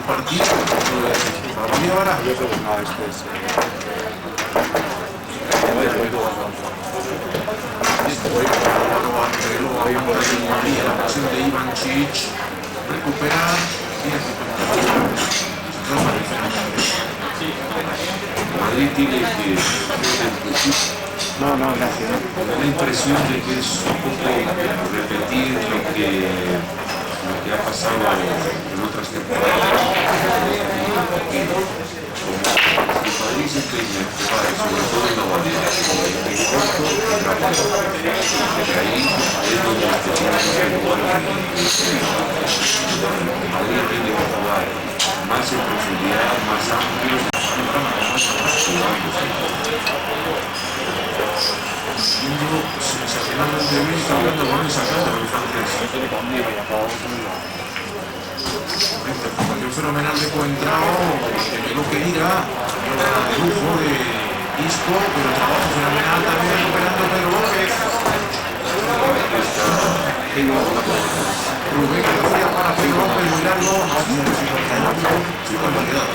partido. Ahora. No, este es... La presión de Ivančić. Recuperar. Madrid tiene que... No, gracias. Da la impresión de que es un poco repetir lo que ha pasado en otras temporadas. El Madrid se empeña en jugar, sobre todo en la variedad, en corto y rápido. Porque ahí es donde los que tienen que jugar el Madrid tiene que jugar más en profundidad, más amplio, siendo sensacionalmente bien, está hablando con esa cara del francés. Interpretación fenomenal de Coentrao, que lo que dirá, de lujo de Isco, pero trabajo fenomenal también recuperando Pedro López. Rubén García para Pedro López, muy largo, sí, con variedad.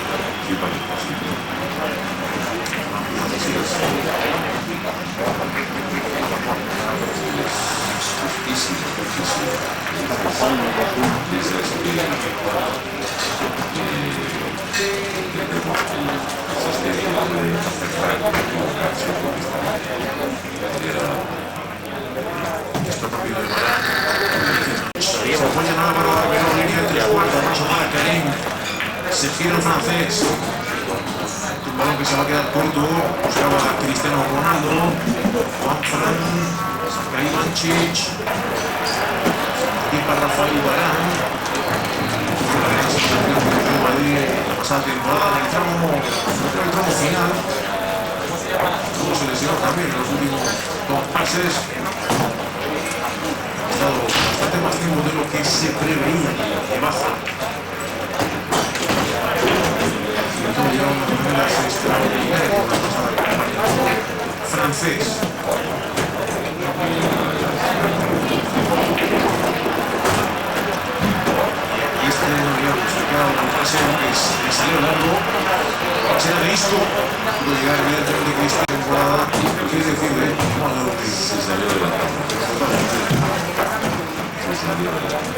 Se gira el francés. Un balón que se va a quedar corto. Buscaba a Cristiano Ronaldo. Juanfran. Saca Ivančić. Y para Rafael Varán. La gran situación de Madrid la pasada temporada en el tramo final. Luego se lesionó también en los últimos dos pases. Ha estado bastante más tiempo de lo que se preveía de baja. Francés. Y este no habíamos sacado la frase que salió largo. Será de Isco. Pudo llegar evidentemente que esta temporada. ¿Qué decir de él? Se salió de la tabla. Se salió de la tabla.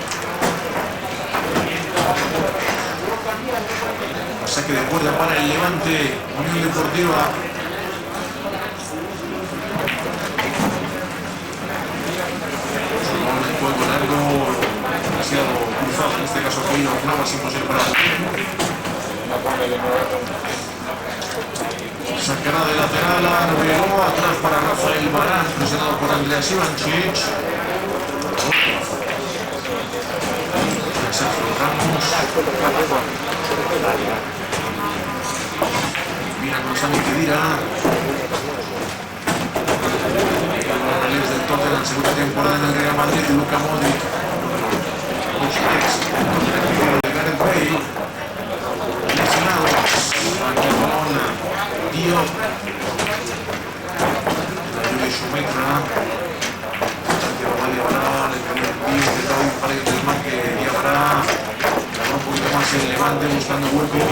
Saque de puerta para el Levante, Unión Deportiva. El juego largo, demasiado cruzado, en este caso Keino Navas imposible para sacará de lateral a Arbeloa, atrás para Rafael Varán, presionado por Andreas Ivančić. Sergio Ramos. Mira con Sami Khedira. Morales del Tottenham, segunda temporada en el Real Madrid, Luka Modric. Busquets, de Gareth Bale. Lesionados. Balón. Diop. De Schumacher. Santiago Vallevará, le cayó el pie, intentaba un par de desmarque Diabará. Un poquito más el Levante buscando hueco.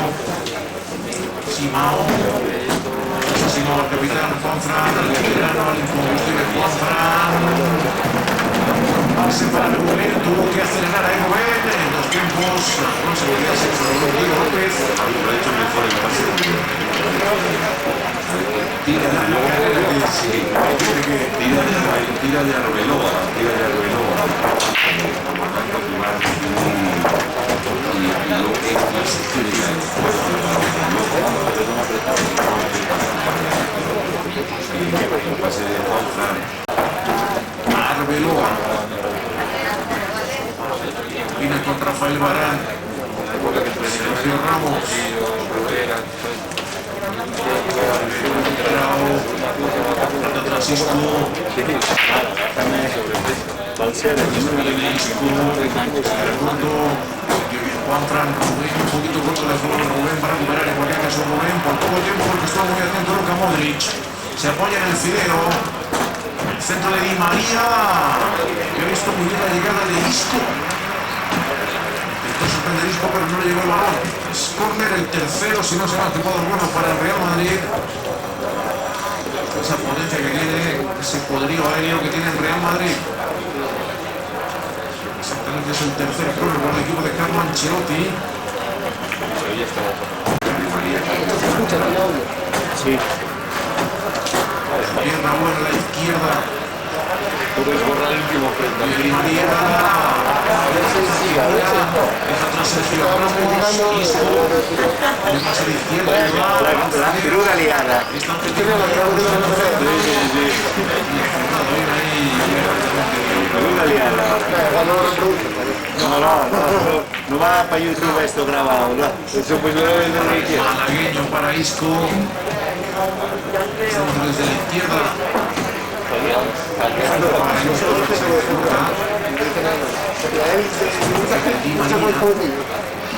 Simao. Simao al capitán Juanfran, al veterano, al incombustible Juanfran. Pase para Rubén, tuvo que acelerar a Rubén en dos tiempos. No se volvía a ser solo Diego López. Ha hecho mejor el pase. Tira de la carrera que sí. Tira de Arbeloa. Pase de Juanfran. Arbeloa. Viene con Rafael Varán. Sergio Ramos. Francisco. Juanfran, Rubén, un poquito corto de juego de Rubén para recuperar en cualquier caso Rubén por poco tiempo porque estuvo muy atento Luka Modric. Se apoya en el fideo. El centro de Di María. Que ha visto muy bien la llegada de Isco. Entonces sorprende Isco, pero no le llegó el balón. Es córner, el tercero, si no se va, tipado bueno para el Real Madrid. Esa potencia que tiene, ese poderío aéreo que tiene el Real Madrid. Exactamente, es el tercer córner para el equipo de Carlo Ancelotti. Sí. Bien Raúl en la izquierda. Puedes borrar el último frente. Di María. Deja atrás Sergio Ramos. Isco. Deja ser izquierda. La figura liada. Están metiendo la Figura liada. No va para YouTube esto grabado, ¿no? Eso pues lo deben de lo que quiera. Malagueño para Isco. Centro desde la izquierda. Para Isco, que se disfruta. Di María.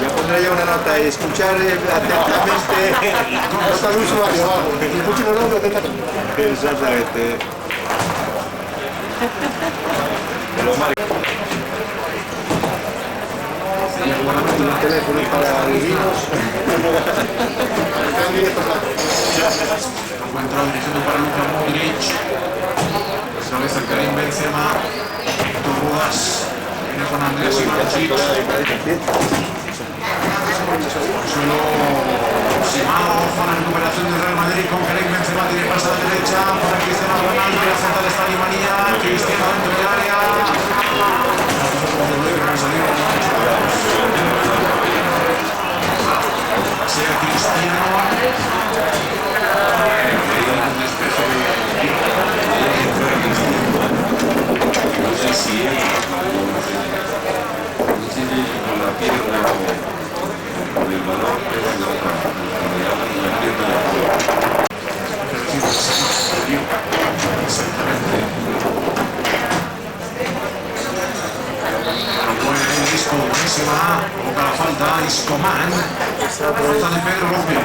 Ya pondré yo una nota y escuchar atentamente. Nota al usuario abajo. Escuchen el audio atentamente. Exactamente. Pero mal. El teléfono para divinos. Encuentra dirigiendo para Luka Modric. Cabeza Karim Benzema. Torrudas. Viene con Andrés Ivanchich. Solo Simao con la recuperación del Real Madrid con Karim Benzema. Tiene pase a la derecha para Cristiano Ronaldo. Y la central está Di María. Cristiano dentro del área. Sea Cristiano. No sé si él tiene con la pierna o con el balón, pero es la otra. La pierna de la Isco, buenísima, coloca la falta, Iscoman, falta de Pedro López.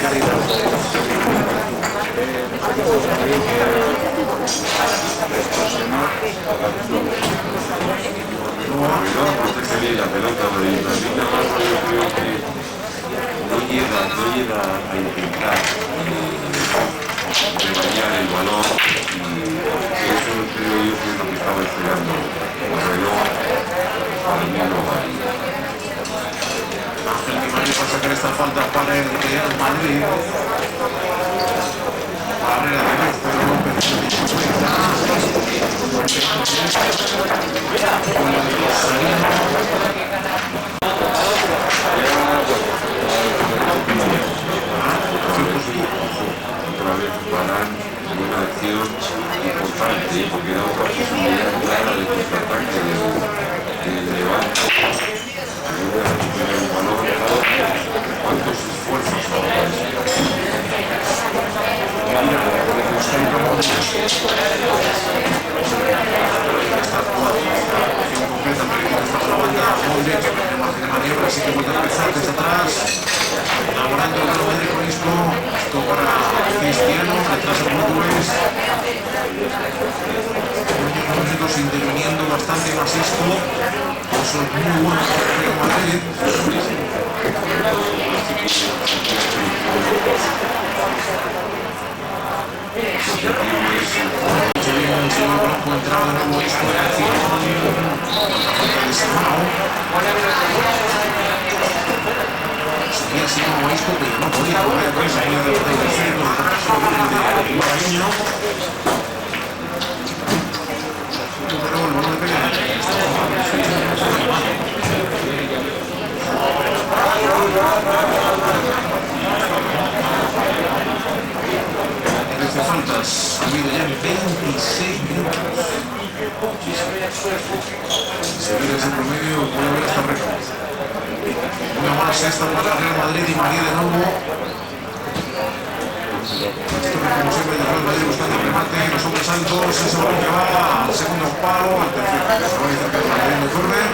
protege bien la pelota, pero en la línea abajo yo creo que no llega a intentar rebañar el balón y eso creo yo que es lo que estaba esperando el reloj para el mismo Madrid. Ángel Di María va a sacar esta falta para el Real Madrid. Barrera de Pedro López, Otra vez Varane en una acción importante porque da otra posibilidad clara de contraataque del Levante. Ayuda a recuperar el balón. ¿Cuántos esfuerzos ahora maniobra, así que vuelve a empezar desde atrás, elaborando el balón de Isco, esto para Cristiano, detrás de Portugués, minutos interviniendo bastante más Isco, eso es muy bueno para el Real Madrid. Entraba de nuevo Isco de acción, de Simao. Seguía Simao Isco, pero no podía correr con esa línea de centro de Malagueño. Pero el balón de pega. Faltas, ha habido ya 26 minutos. Si miras el promedio, puede haber hasta récord. Una mala sexta para el Real Madrid y María de nuevo. Esto que como siempre el Real Madrid buscando el remate, los hombres altos, ese balón que va al segundo palo, al tercero, que se va a ir cerca del Madrid de córner.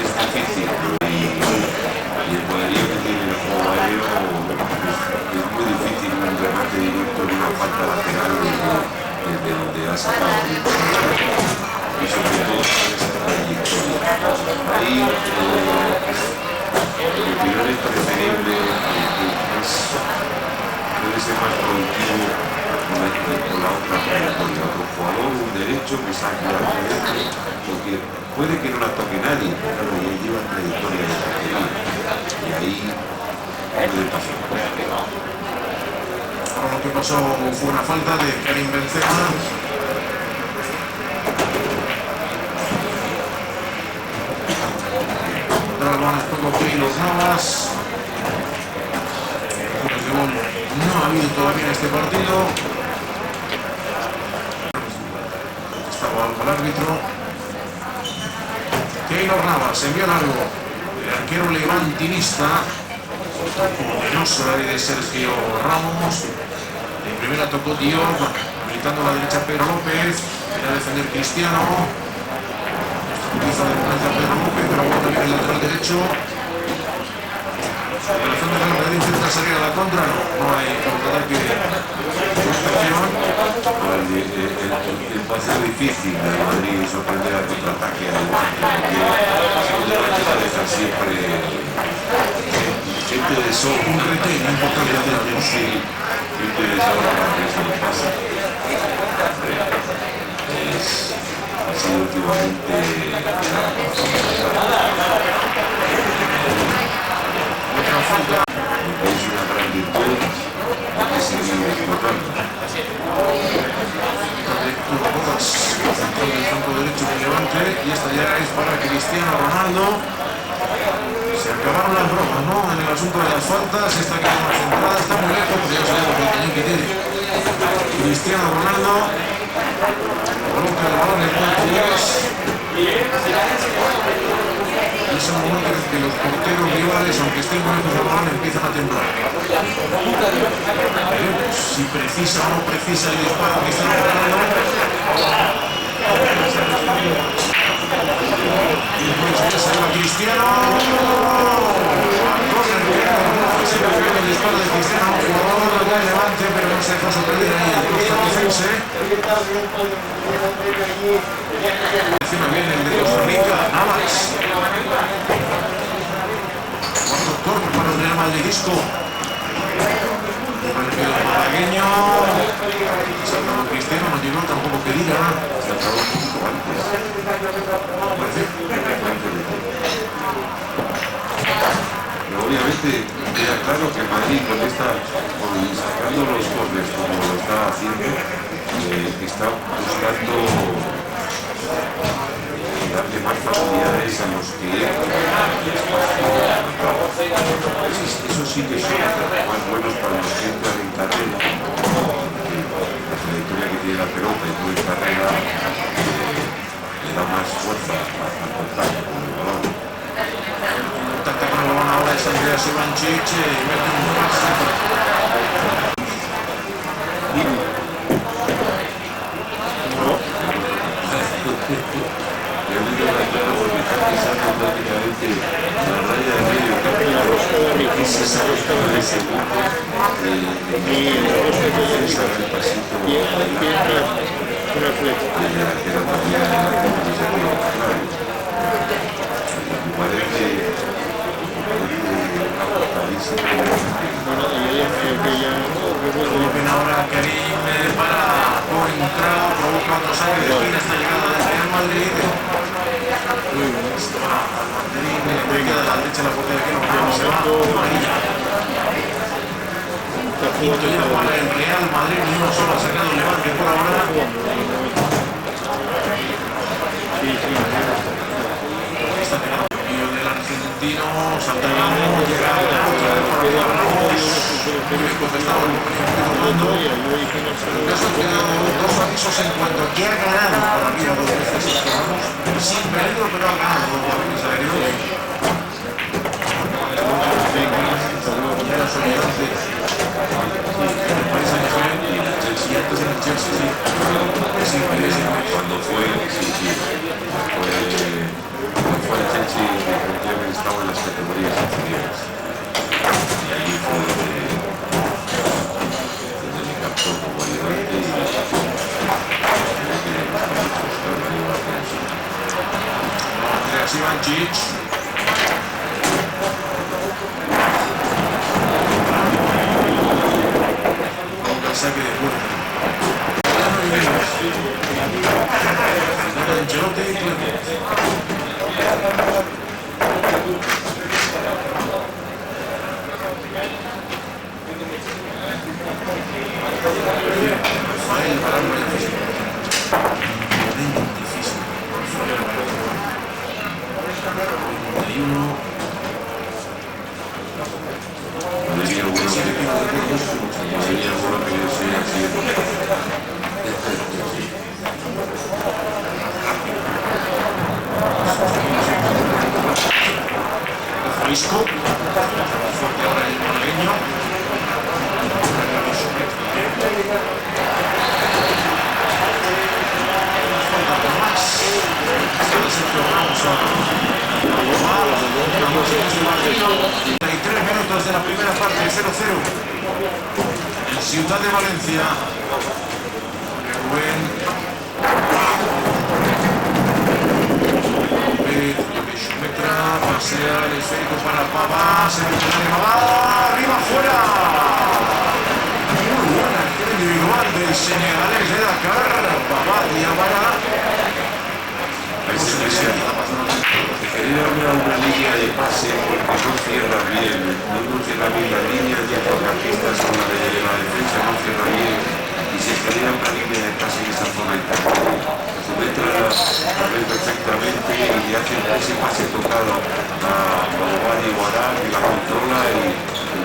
Es difícil y el poderío que tiene el juego aéreo es muy difícil un remate directo de una falta lateral desde donde ha sacado y sobre todo esa trayectoria. Ahí, en mi opinión, es preferible, puede ser más productivo con la otra trayectoria, otro jugador, un derecho que saque la derecha, porque puede que no la toque nadie, pero claro, ya lleva trayectoria de portería, y ahí puede pasar. Ahora lo que pasó fue una falta de Karim Benzema. El balón es poco Keylor Navas. El gol no ha habido todavía en este partido. Estaba algo el árbitro. Keylor Navas envió largo. El arquero levantinista. Poderoso la de Sergio Ramos. En primera tocó Diop, habilitando a la derecha Pedro López. Viene a defender Cristiano. Utiliza de derecha Pedro López, pero bueno, viene el lateral derecho. La relación de Real Madrid intenta salir a la contra, no hay contraataque de protección. Va a ser difícil de Madrid sorprender al contraataque al Levante, porque la deja siempre gente de sol, Un retén importante de la sí, gente de sol para que eso no pase. Ha sido últimamente otra falta. es una gran virtud que seguir explotando. De Turbodas, central del campo derecho del Levante, y esta ya es para Cristiano Ronaldo. Se acabaron las bromas, ¿no? En el asunto de las faltas, esta que es más centrada, está muy lejos, porque ya sabemos el cañón que tiene Cristiano Ronaldo. Coloca el balón en el portugués. Y es el momento en que los porteros rivales, aunque estén con el balón, empiezan a temblar. Veremos si precisa o no precisa el disparo que está Ronaldo. Y después ya salva Cristiano. El disparo de Cristiano, jugador del Levante, pero no se dejó sorprender ahí el costarricense. Encima viene el de Costa Rica, Navas. Cuarto corner para el Real Madridisco. El malagueño. Saltando Cristiano, no llegó tampoco querida. Se acabó un poquito antes. Pero obviamente queda claro que Madrid sacando los corners como lo está haciendo, está buscando darle más facilidades a los que eso sí que son más buenos para los que entran en carrera. La trayectoria que tiene la pelota y todo en carrera le da más fuerza al contacto con el balón. Contacta con el balón ahora es Andreas Ivančić y mete un pase. Coloquen ahora Karim para entrada, provoca otro saque de esquina esta llegada del Real Madrid. Mandarín le queda a la derecha la portería que no se va. Amarilla. Quinto ya para el Real Madrid, ni uno solo ha sacado el Levante por ahora. Está pegando el tío del argentino, salta el balón, llega a la otra vez por arriba Ramos. Muy bien contestado el comando. El caso ha tenido dos avisos en cuanto a que ha ganado por arriba dos veces Ramos, sin peligro, pero ha ganado dos balones aéreos. Era su ayudante en el Paris Saint-Germain y antes en el Chelsea, sí. Cuando fue, fue el Chelsea, efectivamente estaba en las categorías inferiores. Y allí fue donde me captó como ayudante y creo que me gusta mucho estar en la Ivancic. Un saque de puerta. De Ancelotti y Clement. Rafael Varane difícil. Rafael Varane. 31. Sería bueno que yo sea así. Jalisco, fuerte ahora el malagueño. Falta por más. Sergio Ramos a 33 minutos de la primera parte, 0-0. En Ciudad de Valencia. Rubén. Metra, pasea el esférico para Pavá, se recupera de Pavá, arriba, fuera. Muy buena acción individual del senegalés de Dakar, Pavá Diawara. Quería darme una línea de pase porque no cierra bien la línea ya por las pistas con la de la defensa no cierra bien y se estaría una línea de pase en esa zona interna. Su letra la ve perfectamente y hace ese pase tocado a Bobadi Guará que la controla y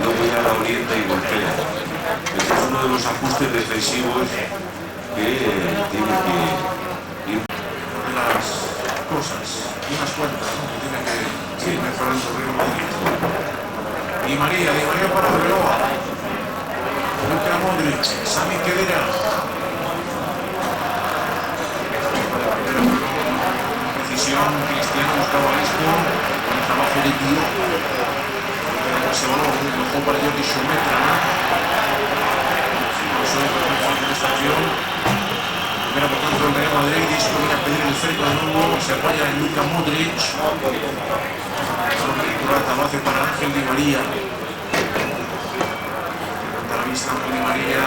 luego ya la orienta y golpea. Ese es uno de los ajustes defensivos que tiene que ir. Las cosas, unas cuantas, ¿no? Que tiene que ir mejorando el Real Madrid. Di María para Arbeloa. Luka Modric, Sami Khedira. Precisión, Cristiano buscaba esto, con el trabajo de Dio. Ese balón, un ojo para Jordi Schumetra. Eso es muy fácil esta acción. Primera por tanto el Real Madrid, Isco viene a pedir el cerco de nuevo, se apoya en Luka Modric. Tabace para Ángel Di María. Levanta la vista Ángel Di María,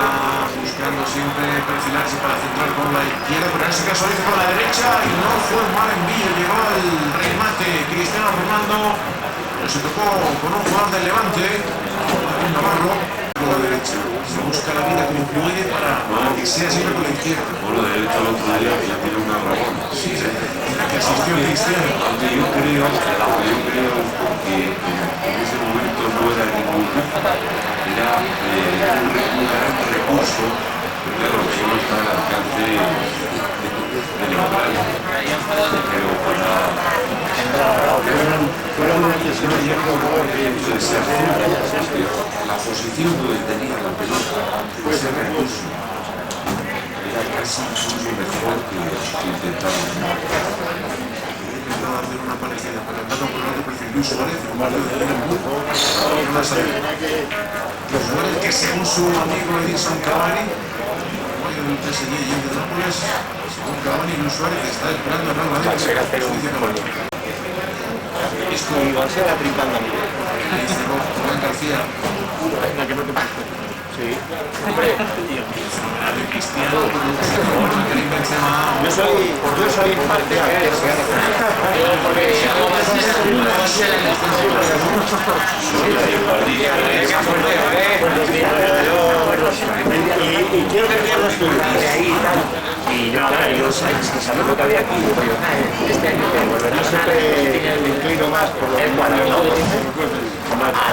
buscando siempre perfilarse para centrar con la izquierda, pero en este caso lo hizo con la derecha y no fue un mal envío, llegó al remate Cristiano Ronaldo, pero se tocó con un jugador del Levante, un Navarro. La derecha, se busca la vida como puede para que sea siempre con la izquierda. Por lo derecho el otro día ya tiene una rabón. Sí, la que asistió Cristiano. Aunque yo creo que en ese momento no era ningún era un gran recurso, pero claro, solo está al alcance de lograr. Pero la posición donde tenía la pelota, ese recurso, era casi incluso mejor que intentaba. Intentaba hacer una parecida, pero el dato por el otro prefiero Luis Suárez, un partido de Liverpool. Luis Suárez, que según su amigo Edinson Cavani, el del PSG y el de Nápoles, según Cavani, Luis Suárez está esperando a Real Madrid. Esto iba a ser atripando a mí. Rubén García. Venga, que no te preocupes. Sí. Hombre, de Cristiano, Karim Benzema. Yo soy parte y quiero que vean las tuyas de ahí y tal. Y yo, claro, yo sabes lo que había aquí. Este año yo siempre me inclino más por lo que a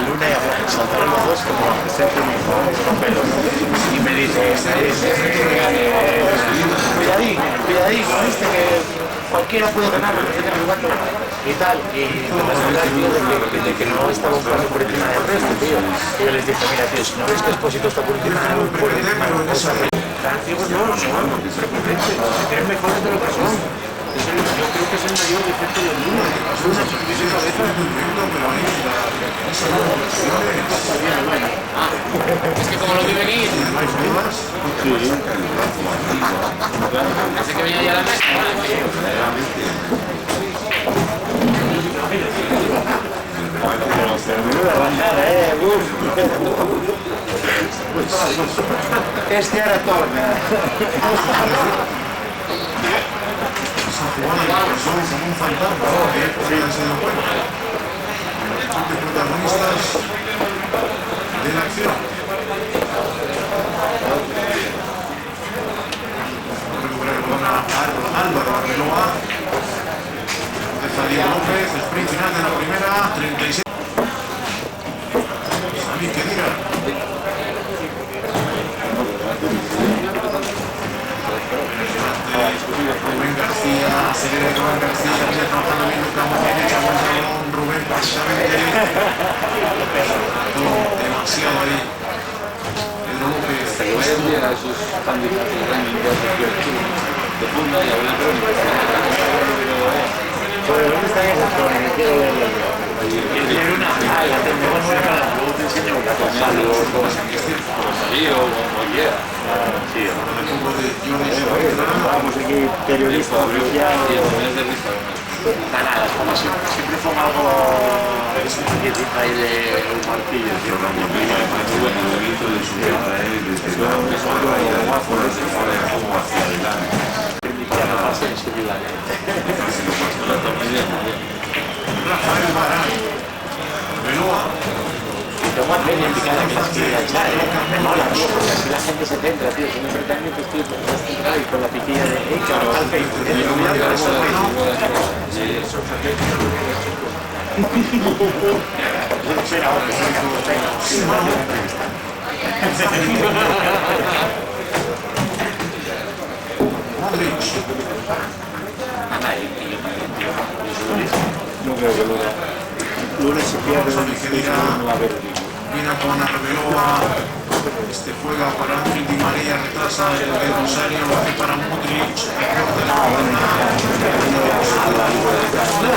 Luna y a Juan. Saltaron los dos como siempre con pelo. Y me dice, cuidadín con este que cualquiera puede ganar, y tal. Y me vas a hablar, tío, de que no está buscando por encima del resto, tío. Y yo les dije, mira, tío, si no ves que Expósito está por encima de ciegos no son prepotentes, se creen mejores de lo que son. Yo creo que es el mayor defecto del mundo. Una chiquitita cabeza. Es que como lo vi venir, pensé que venía ya la mesa. Este era torna. Esa jugada que pasó como un fantasma, ¿no? Que nadie se dio cuenta. Son de protagonistas de la acción. Recupera el balón a Álvaro Arbeloa. Deja Diego López, sprint final de la primera, 36. Sammy Khedira. Rubén García, acelera Rubén García, viene trabajando bien Luca Montini, que aguanta el balón, Rubén precisamente. Demasiado ahí. Pedro López. Era esos handicaps de ranking de punta y ahora ¿Dónde está esa torna? Quiero verlo. Quiero una. La tenemos nueva, luego te enseño otra cosa. Rosalío o cualquiera. Sí, Vamos aquí periodista oficial. Es de risa. Nada, como siempre fue algo que te trae de un martillo. El movimiento de su vida, desde la raída fuera de como hacia adelante. No pasa en su vida. Rafael Varane. Arbeloa. Y te voy a tener picada que las quiere echar, me mola, tío, porque así la gente se centra, tío. Si no pretende que estoy concentrado y con la piquilla de claro, al Facebook. Espera, Modric. no creo que lunes se pierde Sammy Khedira. no va a haber. Viene con Arbeloa. Este juega para Ángel Di María, retrasa el Rosario, lo hace para Modric. Recorta la banda.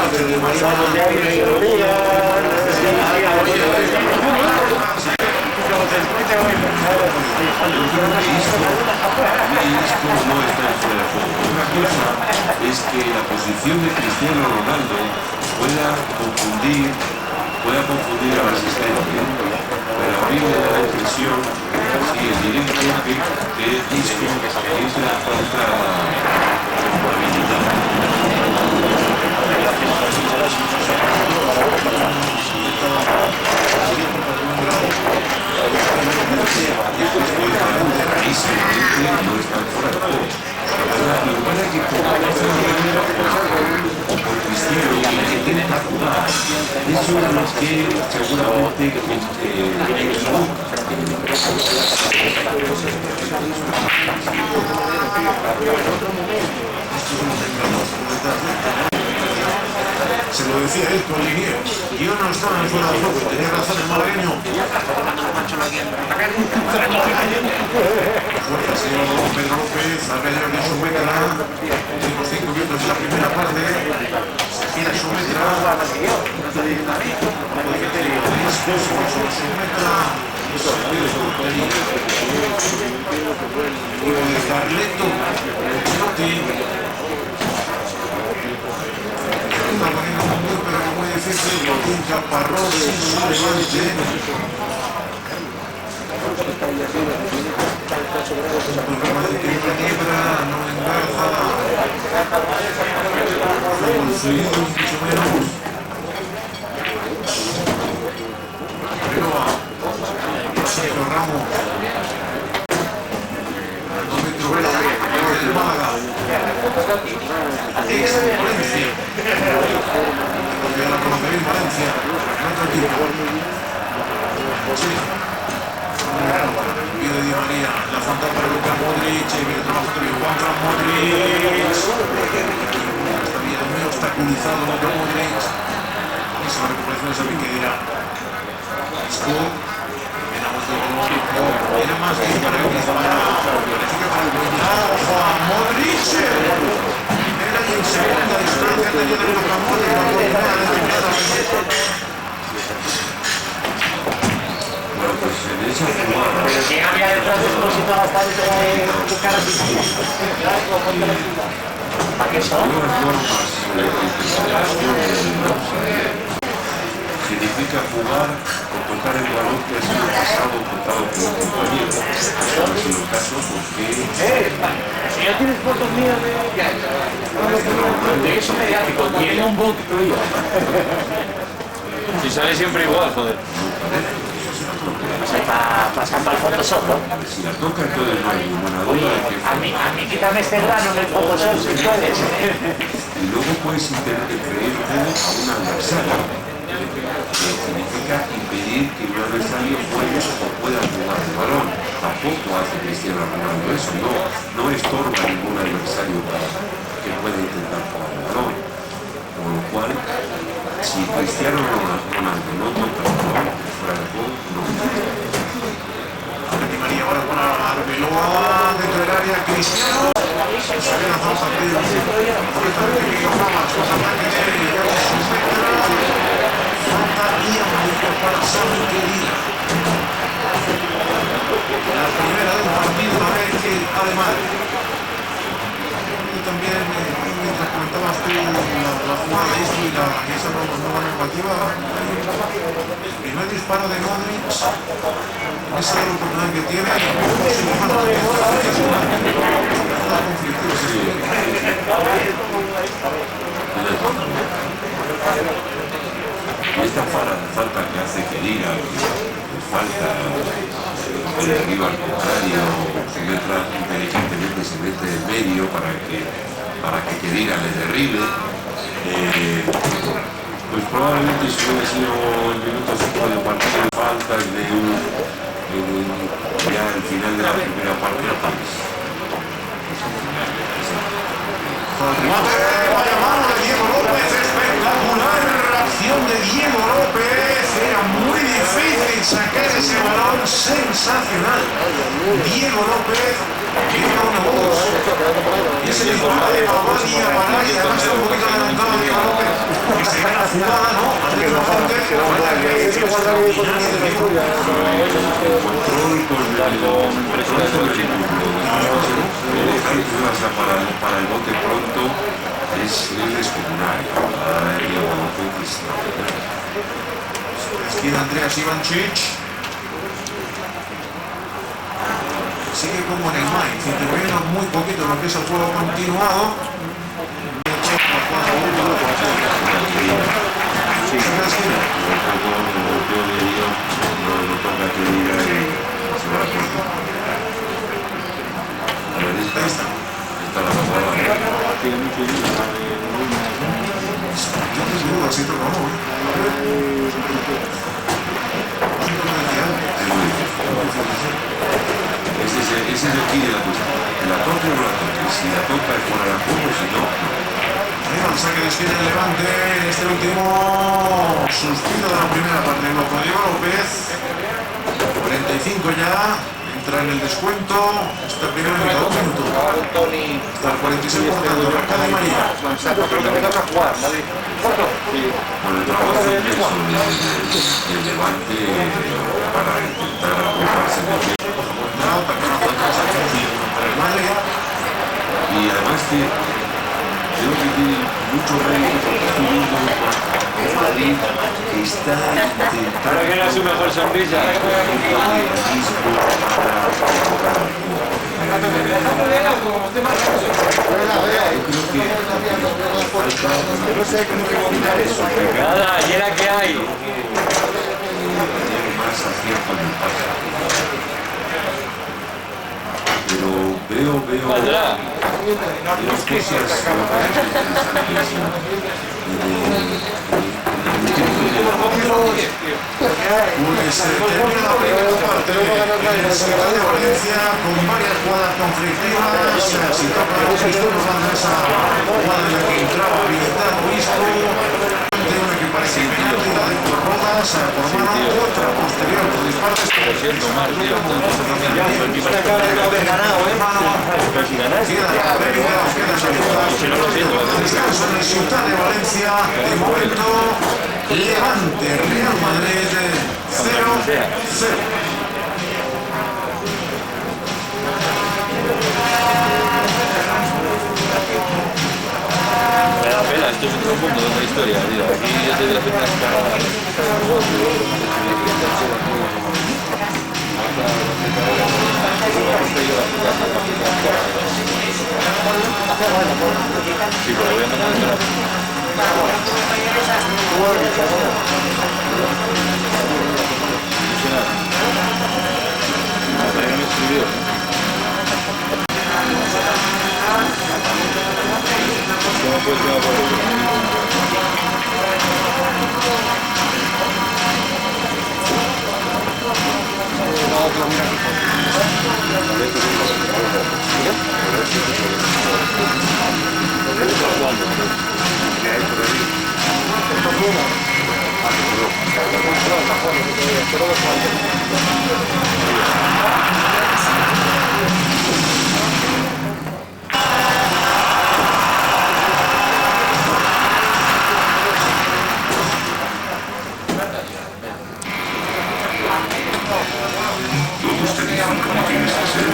Ángel Di María. No está fuera de juego. Una cosa es que la posición de Cristiano Ronaldo pueda confundir al asistente, pero a mí me da la impresión, sí, evidentemente, que es la falta por habilidad. No están fuera de juego. Lo que pasa es que por Cristiano que tiene que jugar, eso es lo que seguramente Se lo decía él con Linier. Yo no estaba en fuera de juego, tenía razón el malagueño. Fuerza, se lleva con Pedro López, alrededor de su metra. Últimos 5 minutos de la primera parte. Se gira su metra. Su metra. Juego de Carleto. Choti. Está poniendo un muro, pero muy difícil. Un chaparrón sin su levante. Un programa de que niebla, no engarza. Fútbol fluido, mucho menos. Arbeloa. Sergio Ramos. Aldo del Málaga. Ex Valencia. Porque la conocería en Valencia. En otro equipo. Sí. Pide Di María. La falta para Luka Modric. Viene trabajando bien Juan Modric. Está bien muy obstaculizado Luka Modric. Y se la recuperación de Sammy Khedira. Scoop. Tiene más que para el disparo. Parece que para el puñado a Modric. Era en segunda distancia tenía de Luka Modric. La oportunidad de terminar. bueno, pues en esa jugada. Pero ¿quién había detrás de esto si estaba bastante de cara así? ¿Para qué son? Nuevas normas de clasificación se dice significa jugar o tocar el balón que ha sido pasado o tocado por un compañero. Eso no ha sido el caso porque... Si ya tienes fotos mías de eso mediático, tiene un bot tuyo. Si sale siempre igual, joder. Para escapar el Photoshop, ¿no? Si la toca, entonces no hay ninguna duda de que... A mí quítame este grano en el Photoshop si puedes. Y luego puedes impedir juego a un adversario, que significa impedir que un adversario juegue o pueda jugar el balón. Tampoco hace Cristiano Ronaldo eso, no estorba a ningún adversario para que pueda intentar jugar el balón. Con lo cual, si Cristiano Ronaldo no toca el balón fuera de juego, no. Di María ahora con Arbeloa dentro del área, Cristiano. Sale la falta partido. Completamente Miguel Ramos, con ataque de Yago Suspectra. Falta y amarilla para Sami Khedira. La primera del partido, a ver qué además. Y también, mientras comentabas tú la jugada y esa nueva normativa, el primer disparo de Modric, esa es la oportunidad que tiene, Y esta falta que hace Khedira, que falta de arriba al contrario, se mete inteligentemente, se mete en medio para que Khedira le derribe, pues probablemente si hubiera sido el minuto 5 del partido de falta y de ya al final de la primera parte, vaya mano de Diego López, espectacular acción de Diego López, era muy difícil sacar ese balón, sensacional. Diego López, llega una voz, y ese disparo de Pavani a Balay, además está un poquito adelantado Diego López, que se ve la jugada, ¿no? Antes de la fuente, para el bote pronto es descomunal. Esquina Andreas Ivancic. Sigue como en el Mainz, interveniendo muy poquito en lo que es el juego continuado. Ese es el key de la cuestión. La toca o no la toca. Si la toca es fuera de juego, si no. Ahí va el saque de esquina del Levante. Este último suspiro de la primera parte de Diego López. 45 ya. Entra en el descuento. Esta primera mitad, 1 minuto. Hasta el 46 por tanto. Marca de María. Creo que me toca jugar, Madrid. Bueno, el trabajo del Levante para intentar ocuparse del tiempo. Y además que creo que tiene mucho rédito porque estoy viendo un Madrid que está intentando... Ahora que era su mejor sonrisa. No sé cómo recomendar eso. Nada, y era que hay. Más acierto en el pase. Pero veo Valdrá. cosas interesantes Pues termina la primera parte en la ciudad de Valencia con varias jugadas conflictivas. Si toca Cristiano Ronaldo esa jugada en la que entraba habilitado Isco, de una que parece penalti, la de por Rodas por mano, otra posterior por disparos. Lo siento más, tío. Descanso en la ciudad de Valencia, de momento Levante, Real Madrid 0-0. Me da pena, esto es otro mundo, otra historia, tío. Aquí yo te voy a hacer una escala. Sí, pero voy a mandar a me escribió. ¿Cómo puedes llevar por Todos te dicen cómo tienes que ser.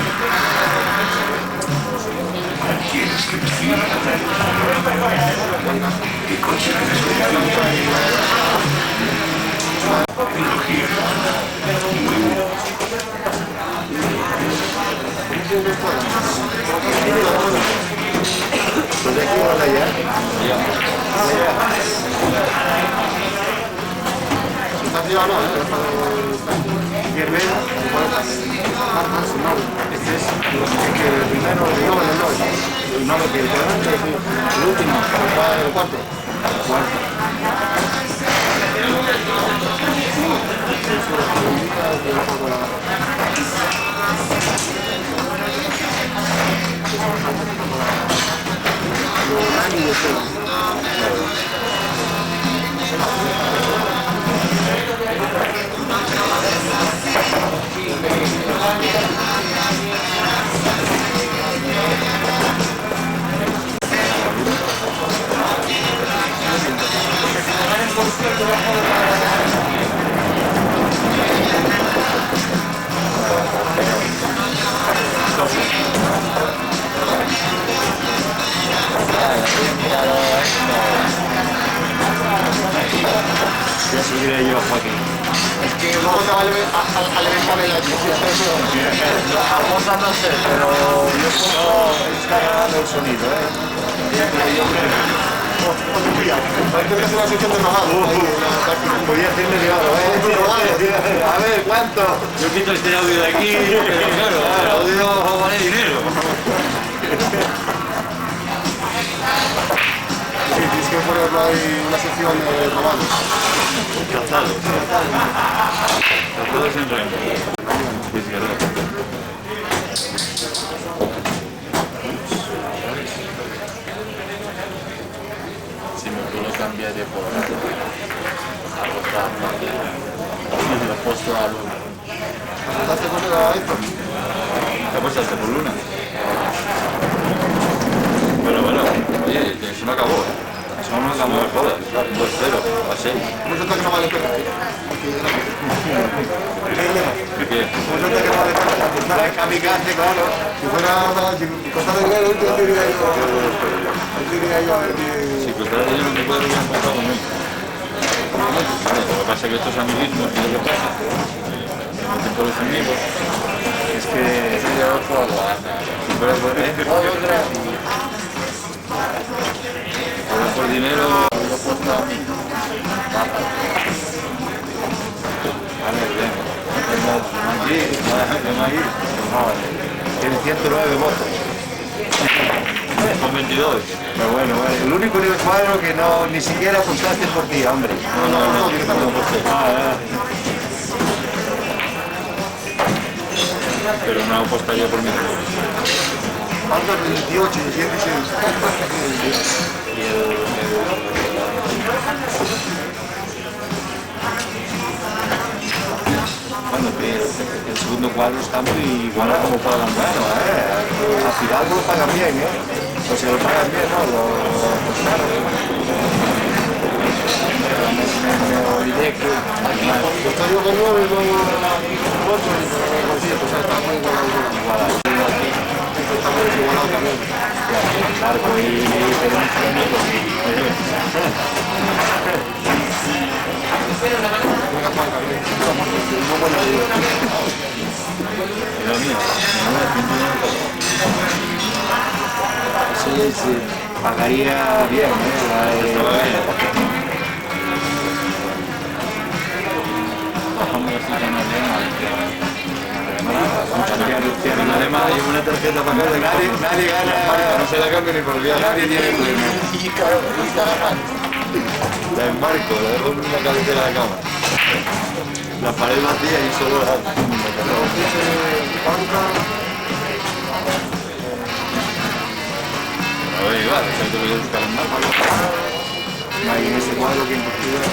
¿Quieres que te fíe? ¿Qué coche eres tecnología? Muy bien. Pues de aquí a allá. Está arriba, ¿no? Hierve, este es el primero, el nodo que delante, el último, el cuarto. Ya seguiré yo, Joaquín. Es que luego te va a levantar el aire. La cosa no sé, pero yo está grabando el sonido, Hay que hacer una sección de rogados. Podría hacerme regalo, A ver, ¿cuánto? Yo quito este audio de aquí, pero claro, el audio vale dinero. Sí, tienes que ponerlo ahí una sección de rogados. Encantado. Todo es en remo. Sí, es verdad. Si me puedo cambiar de por algo tan fácil. Lo he puesto a luna. ¿Te poner a esto? ¿Te apuestaste por Luna? Bueno, oye, eso no acabó. Eso no acabó, no me jodas. 2-0, a 6. ¿Cómo se que no vale pena? ¿Qué? ¿Cómo se que no vale pena? Es kamikaze, claro. Si fuera si costara dinero, yo diría yo a ver Si costara dinero me puede haber pasado conmigo. Lo que pasa es que estos amiguismos, ¿qué es lo que pasa? Se meten por los amigos. Es que yo no puedo Por dinero. lo he puesto a mí. A ver, ven. Aquí. Tiene 109 votos. Con 22. Pero bueno, el único cuadro que no ni siquiera apuntaste por ti, hombre. No posté. Pero no apostaría por mí. Falta 28 y 16. Bueno, el segundo cuadro está muy igual a como pagan bueno, Al final lo pagan bien, O si lo pagan bien, ¿no? Me olvidé que aquí Está yo con 9, luego 8 y 7, o sea, está muy igualado. Está muy desigualado también. Marco y Lo mío, Sí, pagaría bien, además hay una tarjeta para cada Nadie gana, no se la cambia ni por viaje. nadie tiene premio. La enmarco, la dejo en la cabecera de la cama. La pared vacía y solo la... A ver, igual, es que te voy a buscar en marco. Hay en ese cuadro que imposible.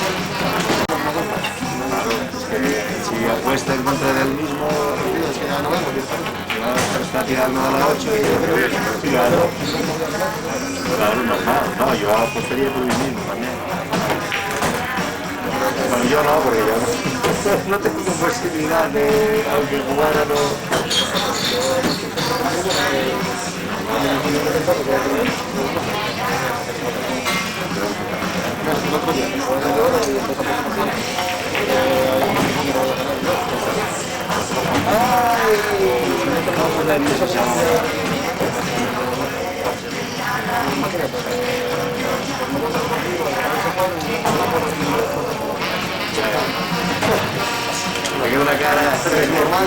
Si apuesta en contra del mismo, es que ya no vemos. Está tirando a las 8 y yo creo que claro, normal. No, yo apostaría por mí mismo también. Bueno, yo no, porque yo no tengo posibilidad de, aunque jugara, no. Me queda una cara normal.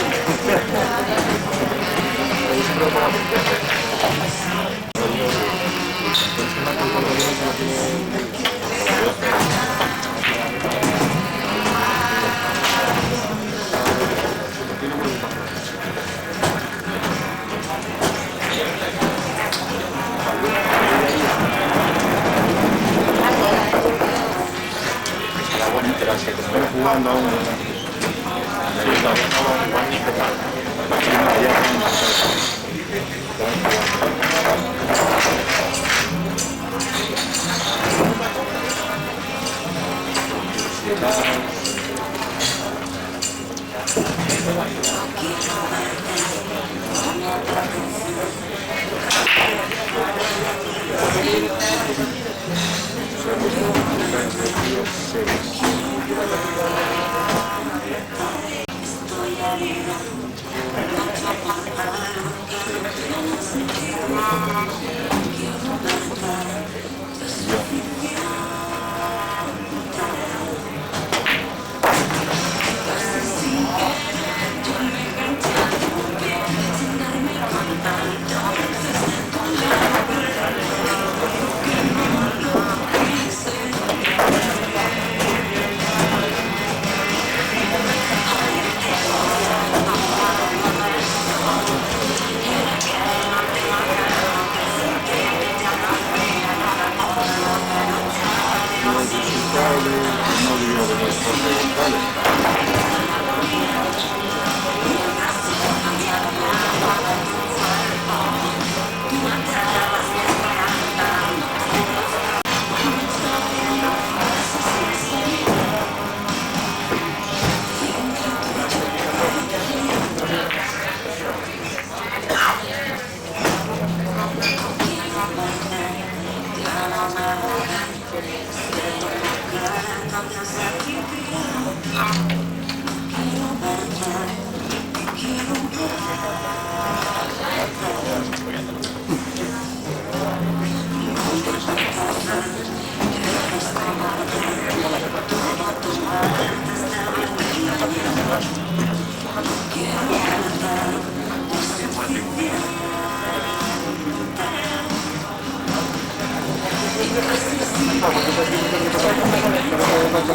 Jugando aún. No,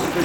porque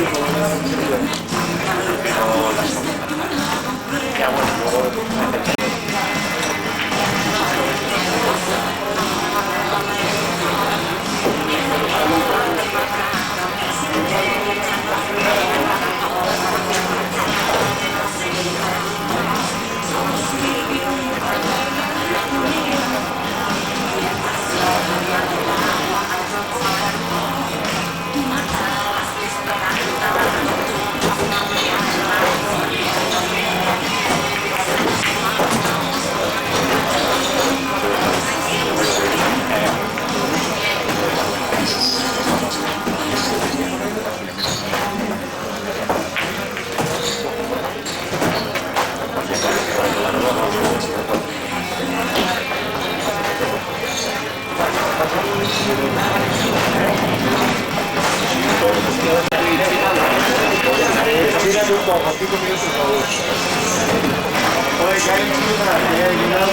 a 5 minutos a 2. Puede caer en China, que ha llegado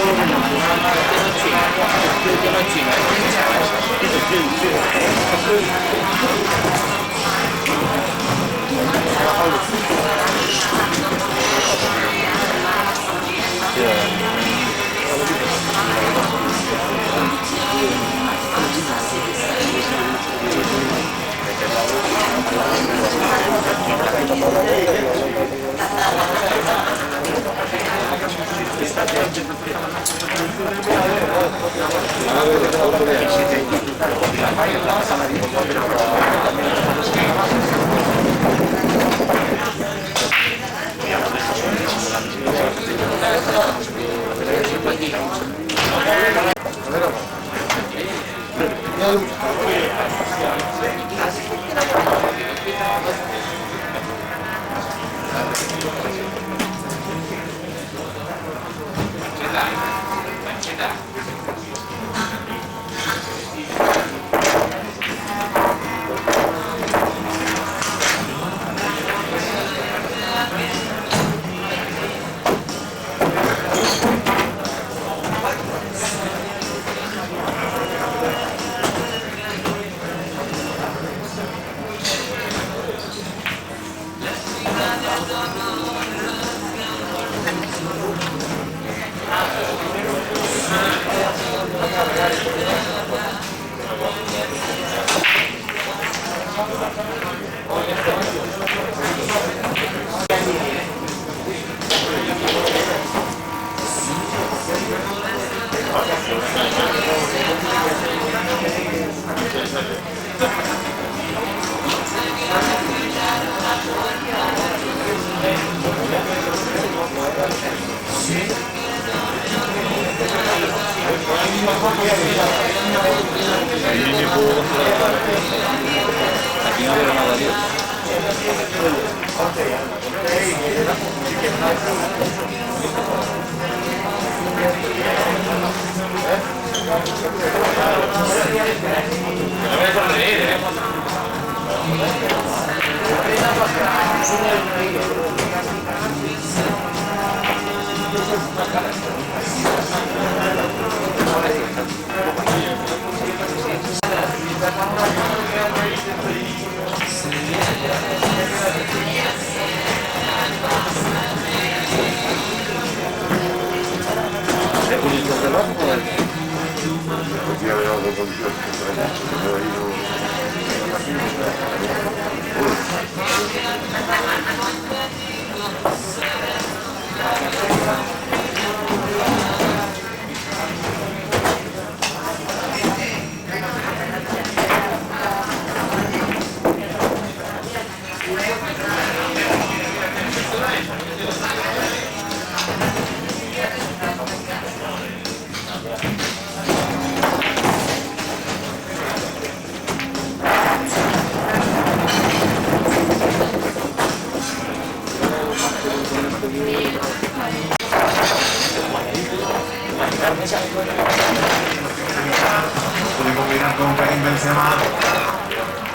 Puede combinar con Karim Benzema.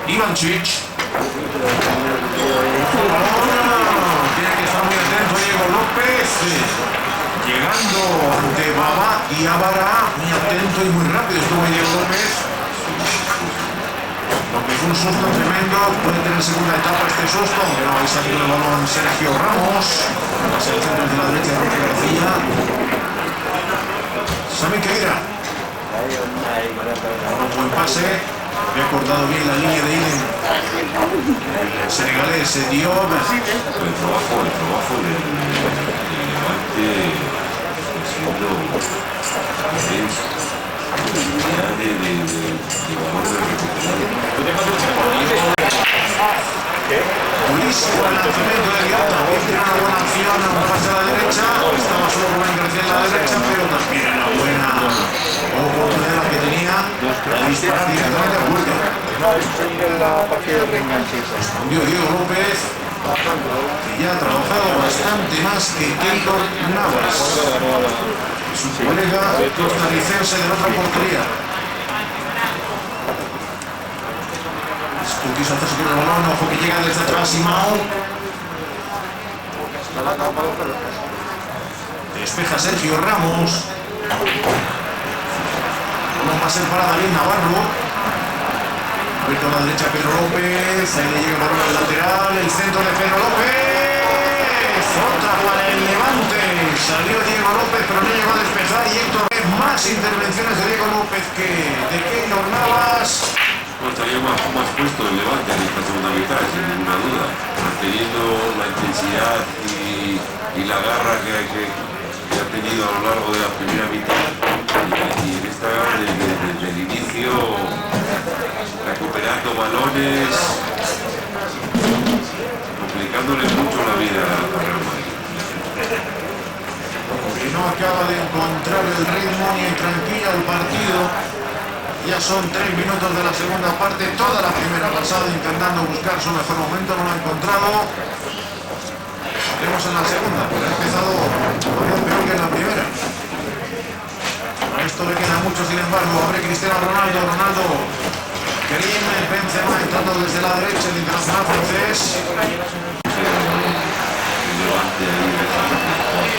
Ivančić. Tiene que estar muy atento Diego López. Llegando ante Baba y Ávara. Muy atento y muy rápido estuvo Diego López. Lo que fue un susto tremendo. Puede tener segunda etapa este susto, aunque no ha salido el balón Sergio Ramos. Hacia el centro de la derecha de Roque García. Sami Khedira. Un buen pase. Había cortado bien la línea de Iden. El senegalés Diop. El trabajo del Levante ha sido de valor de recuperar. Buenísimo el lanzamiento de Diop. También tiene una buena acción, un pase a la derecha. Estaba solo Rubén García en la derecha, pero también una buena oportunidad que tenía para disparar directamente a puerta. la partida de reenganche. Respondió Diego López, que ya ha trabajado bastante más que Keylor Navas, su colega costarricense de la otra portería. Quiso hacerse con el balón, ojo que llega desde atrás Simao. Despeja Sergio Ramos. No va a ser para David Navarro. Abierto a la derecha Pedro López. Ahí le llega el balón al lateral. El centro de Pedro López. Otra para el Levante. Salió Diego López, pero no llegó a despejar. Y Héctor, más intervenciones de Diego López que de Keylor Navas. No, estaría más puesto el Levante en esta segunda mitad, sin ninguna duda, manteniendo la intensidad y la garra que ha tenido a lo largo de la primera mitad, y en esta desde el inicio recuperando balones, complicándole mucho la vida a Real Madrid. Que no acaba de encontrar el ritmo ni el tranquilo el partido. Ya son 3 minutos de la segunda parte, toda la primera pasada intentando buscar su mejor momento, no lo ha encontrado. Veremos en la segunda, pero ha empezado todavía peor que en la primera. A esto le queda mucho, sin embargo. Abre Cristiano Ronaldo, Karim Benzema entrando desde la derecha, el internacional francés. Levante ahí,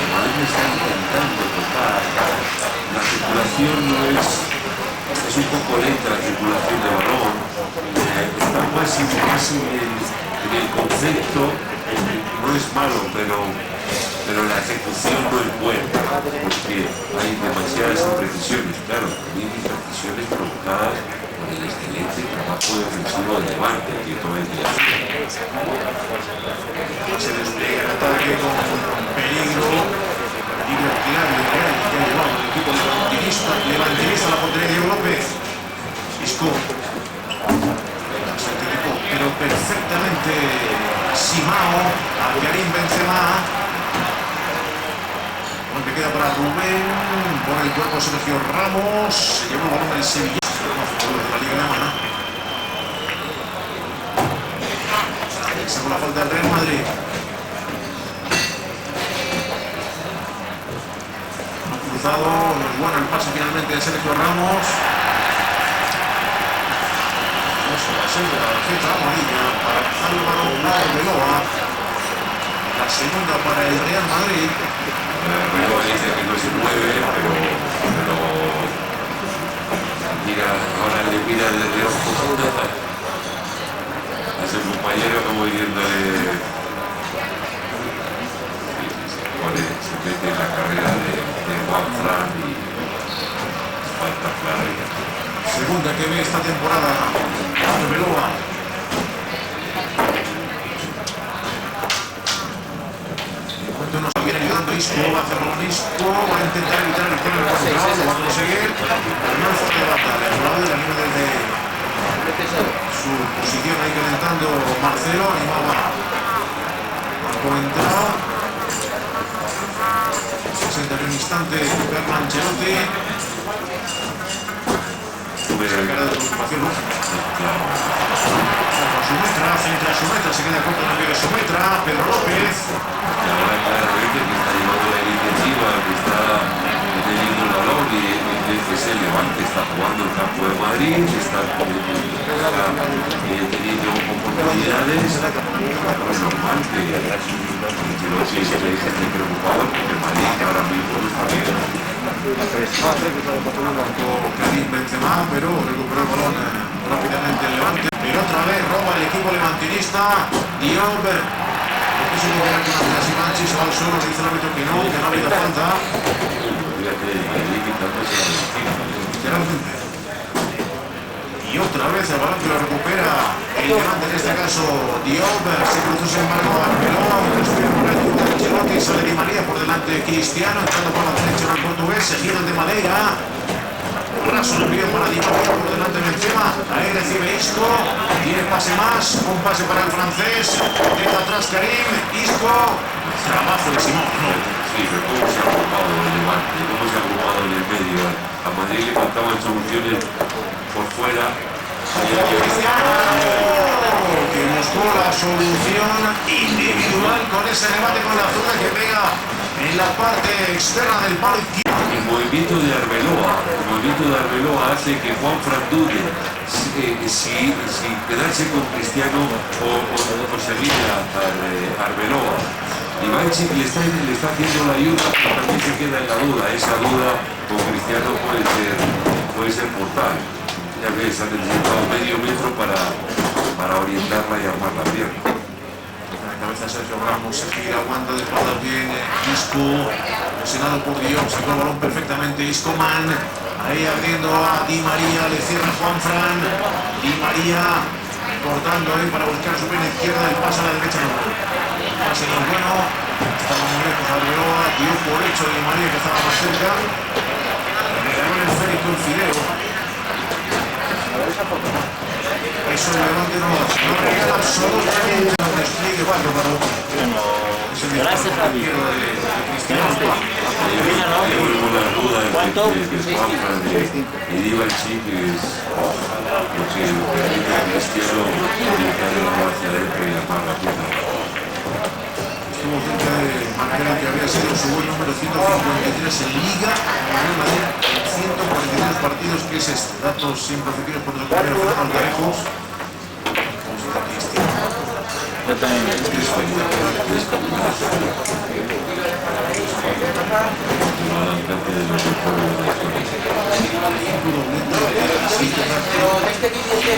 Madrid está intentando tocar, la circulación no es un poco lenta, la circulación de balón, está más en el concepto, no es malo, pero la ejecución no es buena, porque hay demasiadas imprecisiones, claro, también imprecisiones provocadas por el excelente trabajo defensivo del Levante, que todo el día. Se despliega el ataque con peligro clave que ha llevado el equipo levantinista a la portería de Diego López. Isco se anticipó, pero perfectamente Simao a Karim Benzema. Bueno, que queda para Rubén, pone el cuerpo Sergio Ramos, se lleva el balón del Sevilla, de la Liga Alemana. Sacó la falta del Real Madrid. Ha cruzado, no es bueno el pase finalmente de Sergio Ramos. Eso va a ser de la tarjeta amarilla para Álvaro Arbeloa. La segunda para el Real Madrid. Arbeloa dice que no se mueve, pero mira, ahora le mira de reojo a su compañero como diciéndole, se mete en la carrera de Juan Fran y falta clara. Segunda que ve esta temporada Arbeloa. Nos viene ayudando Isco, va a hacer balón Isco, va a intentar evitar el córner por un lado, lo va a conseguir. No es fuerte de batalla, el lado de la línea desde su posición ahí calentando Marcelo, animaba a comentar. 61 instante, Carlo Ancelotti. Esa cara de preocupación, ¿no? Sumetra, centra Sumetra, se queda corto en el medio de Sumetra, Pedro López. Y ahora claramente que está llevando la iniciativa, que está teniendo el balón y es el Levante, está jugando el campo de Madrid, está teniendo oportunidades. Es normal que esté preocupado porque Madrid ahora mismo no está bien. Karim Benzema, pero recuperó el balón rápidamente el Levante. Pero otra vez roba el equipo levantinista. Diop. Quiso coger aquí una clase Manchi, se va al suelo, le dice el árbitro que no ha habido falta. Literalmente. Y otra vez el balón que lo recupera el Levante, en este caso Diop. Se cruzó sin embargo a Arbeloa, respira por el equipo de Ancelotti, sale Di María por delante de Cristiano, entrando por la derecha en el portugués, seguido de Madeira. Raso el envío para Di María por delante de Benzema. Ahí recibe Isco. Tiene pase más. Un pase para el francés. Deja atrás Karim. Isco. Trabajo de Simón. Sí, pero cómo se ha agrupado el Levante, cómo se ha agrupado en el medio. A Madrid le faltaban soluciones por fuera. Que buscó la solución individual con ese remate con la zurda que pega en la parte externa del palo izquierdo. El movimiento de Arbeloa hace que Juan Fran dude si quedarse con Cristiano o seguir a Arbeloa. Ivanchik le está haciendo la ayuda, pero también se queda en la duda. Esa duda con Cristiano puede ser mortal. Ya ves, ha necesitado medio metro para orientarla y armar la pierna. La cabeza de Sergio Ramos se gira, aguanta de espaldas bien. Isco, presionado por Dion, sacó el balón perfectamente. Isco Man, ahí abriendo a Di María, le cierra Juanfran. Di María cortando ahí para buscar su pierna izquierda, el pase a la derecha no. El pase no es bueno, estaba muy lejos Arbeloa, dio por hecho Di María que estaba más cerca. Le ganó el esférico el Fideo. Eso el Levante no regala absolutamente un despliegue bárbaro. Es el izquierdo de Cristiano. Le vuelvo la duda de Juanfran y Ivanchik es lo que permite a Cristiano orientar el balón hacia adentro y armar la pierna. Estuvo cerca de marcar el que habría sido su gol número 153 en Liga con el Real Madrid en 143 partidos, que es este. Datos siempre ofrecidos por el compañero Fernando Algarejos. Yo también.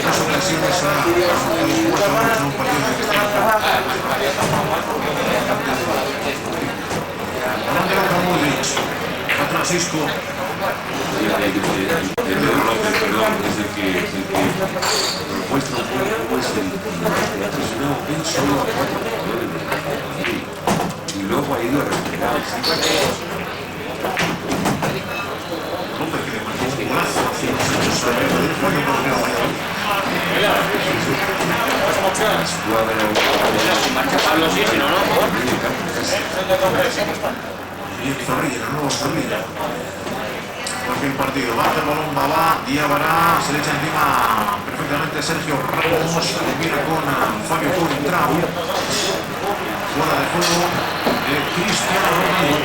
Las ocasiones ha jugado un partido de balón de Luka Modric, atrás Isco. El de López, perdón, es el que muestra un poco cómo es el que ha presionado él solo a 4 jugadores de Madrid y luego ha ido a recuperar el sitio. López que le marcó un golazo hace unos años a Real Madrid, fue por Real Madrid. La escuadra Marcha Pablo Sisi, ¿no? Y el Zorrilla, el nuevo Zorrilla. Porque el partido baja el balón, Babá, Diabara, se le echa encima perfectamente Sergio Ramos, combina con Fabio Coentrao. Fuera de juego de Cristiano Ronaldo.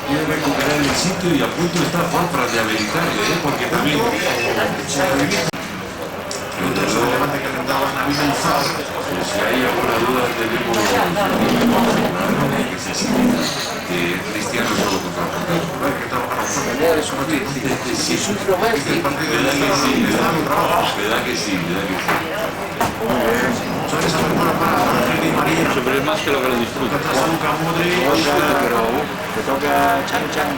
quiere recuperar el sitio y a punto está Juanfran de habilitarle, porque también Otros el Levante que rentaba Nabil Alfar. si hay alguna duda tenemos que se sigue que Cristiano solo contra el portero. Que trabajaron fuera. Eso no tiene. Si es un romance, El partido de ¿Verdad que sí? le da un trabajo. ¿Verdad que sí? ¿Verdad que sí? Muchas veces apertura para Ángel Di María. Pero es más que lo que lo disfruta. Atrás a Luka Modric. Pero te toca Chan Chan.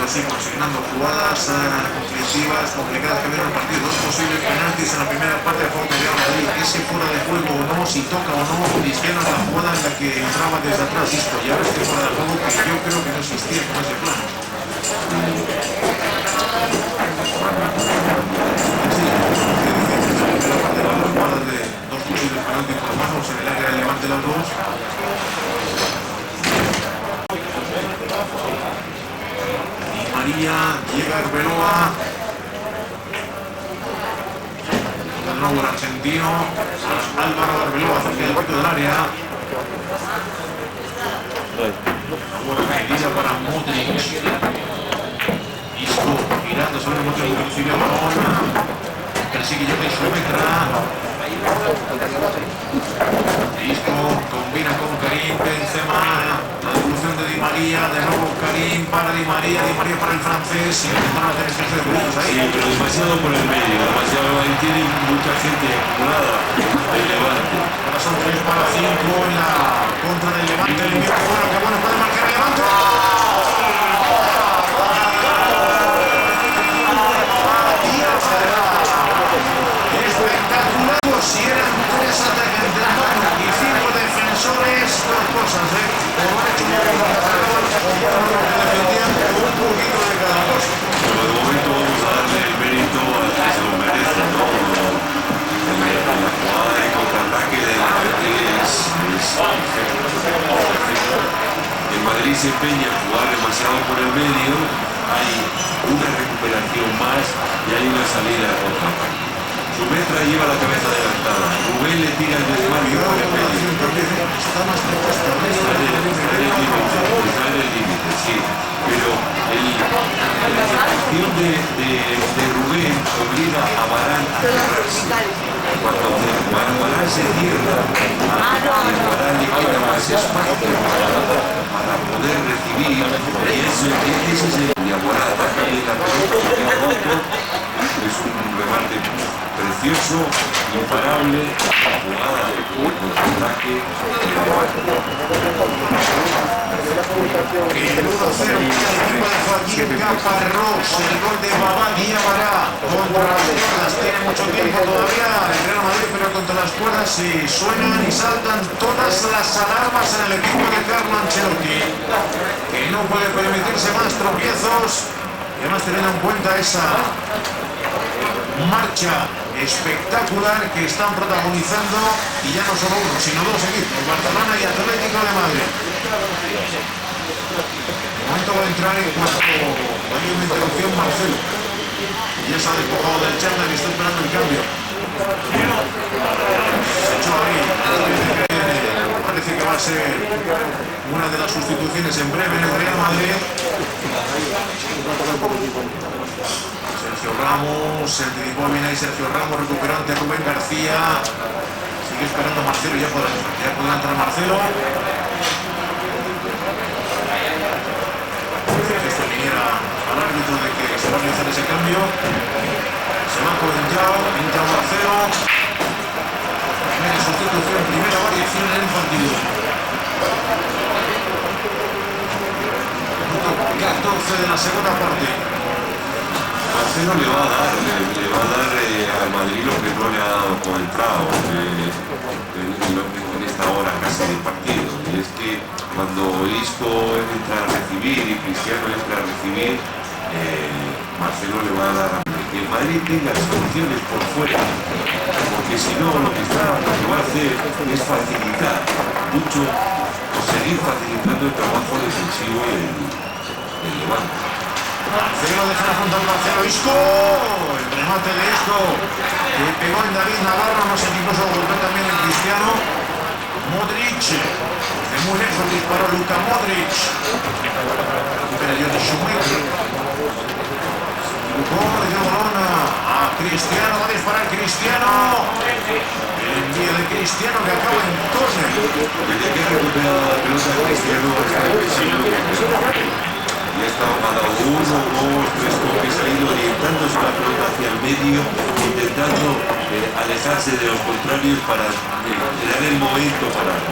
Así consignando jugadas conflictivas, complicadas que vieron el partido. Dos posibles penaltis en la primera parte de juego de Real Madrid. Ese fuera de juego o no, si toca o no, Cristiano en la jugada en la que entraba desde atrás Isco. Y ahora este fuera de juego que yo creo que no existía con ese plano. De dos posibles penaltis por manos en el área del Levante los dos. Di María, llega Arbeloa. De nuevo el argentino. Álvaro Arbeloa cerca del hueco del área. Buena medida para Modric. Isco girando sobre el monte que recibe el balón. Persigue Jordi Suemetra. Isco combina con Karim Benzema. La devolución de Di María. De nuevo Karim para Di María para el francés. Y intentaron hacer estos brillos ahí. Sí, pero demasiado por el medio, demasiado. Ahí tiene mucha gente acumulada del Levante. Ahora son 3 para 5 en la contra del Levante. El envío que bueno puede marcar el Levante. Espectacular. Si eran 3 atacantes y 5 defensores, dos cosas, como han hecho un defendían un poquito de cada cosa. Pero de momento vamos a darle el mérito al que se lo merece, ¿no? La jugada de contraataque de la Levante es perfecta. El Madrid se empeña a jugar demasiado por el medio, hay una recuperación más y hay una salida de contraataque. Sumetra lleva la cabeza adelantada, Rubén le tira el desmarque por el medio. Está más Está en el límite, sí, pero la ejecución de Rubén Rubén obliga a Varane a cerrarse. Cuando Varane se cierra, Varane le queda más espacio para poder recibir, y ese es el diagonal, atacarle la pelota, es un remate precioso, imparable, jugada de contraataque de El 1-0 el equipo de Joaquín Caparrós, el gol de Babá Diawara contra las cuerdas. Tiene mucho tiempo todavía el Real Madrid, pero contra las cuerdas y suenan y saltan todas las alarmas en el equipo de Carlo Ancelotti, que no puede permitirse más tropiezos, y además teniendo en cuenta esa marcha espectacular que están protagonizando, y ya no solo uno, sino dos equipos, Barcelona y Atlético de Madrid. De momento va a entrar en cuanto hay una interrupción Marcelo. Ya se ha despojado del Chandler y está esperando el cambio. Se echó ahí. Parece que va a ser una de las sustituciones en breve en el Real Madrid. Sergio Ramos, se anticipó bien ahí Sergio Ramos, recuperó ante Rubén García. Sigue esperando Marcelo, ya podrá entrar Marcelo. Esto viniera al árbitro de que se va a realizar ese cambio. Se va con Yao, entra Marcelo. Primera sustitución, primera variación en el partido. Minuto 14 de la segunda parte. Marcelo le va a dar al Madrid lo que no le ha dado con el Prado en esta hora casi del partido, y es que cuando Isco entra a recibir y Cristiano entra a recibir, Marcelo le va a dar que el Madrid tenga soluciones por fuera, porque si no lo que va a hacer es facilitar mucho o seguir facilitando el trabajo defensivo del Levante. Marcelo deja la frontal Marcelo, Isco, el remate de Isco que pegó en David Navarro, no sé si incluso golpeó también el Cristiano. Modric, de muy lejos disparó Luka Modric, recupera Jordi Schumacher, desde Bolona a Cristiano, va a disparar Cristiano, el envío de Cristiano que acaba en córner. Desde que ha recuperado la pelota de Cristiano está impresionante. Y ha estado cada 1, 2, 3 toques, ha ido orientándose la pelota hacia el medio, intentando alejarse de los contrarios para crear el momento para del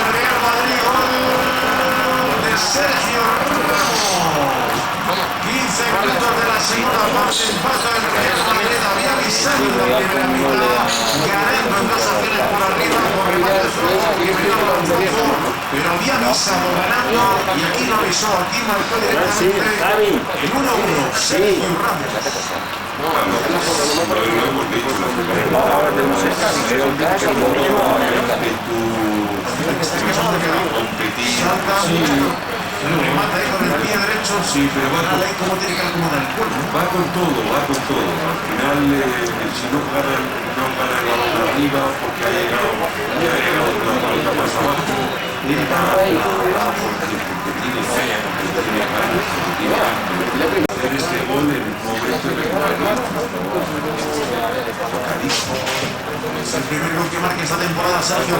Real Madrid, gol de Sergio Ramos. 15 minutos de la segunda parte, empata el Real Madrid, había avisado en la primera mitad, ganando en 2 acciones por arriba, por remate flojo, que venía por un poco, pero había avisado ganando, y aquí lo avisó, aquí marcó directamente el 1-1, Sergio Ramos. lo hemos dicho la primera Remata ahí con el pie derecho, sí, pero va cómo tiene que acomodar el cuerpo. va con todo. Al final, si no gana el balón arriba, porque ha llegado la pelota más abajo, porque tiene fe, porque tiene ganas, porque tiene hambre. Hacer este gol en un momento en el que Es el primer gol que marca esta temporada Sergio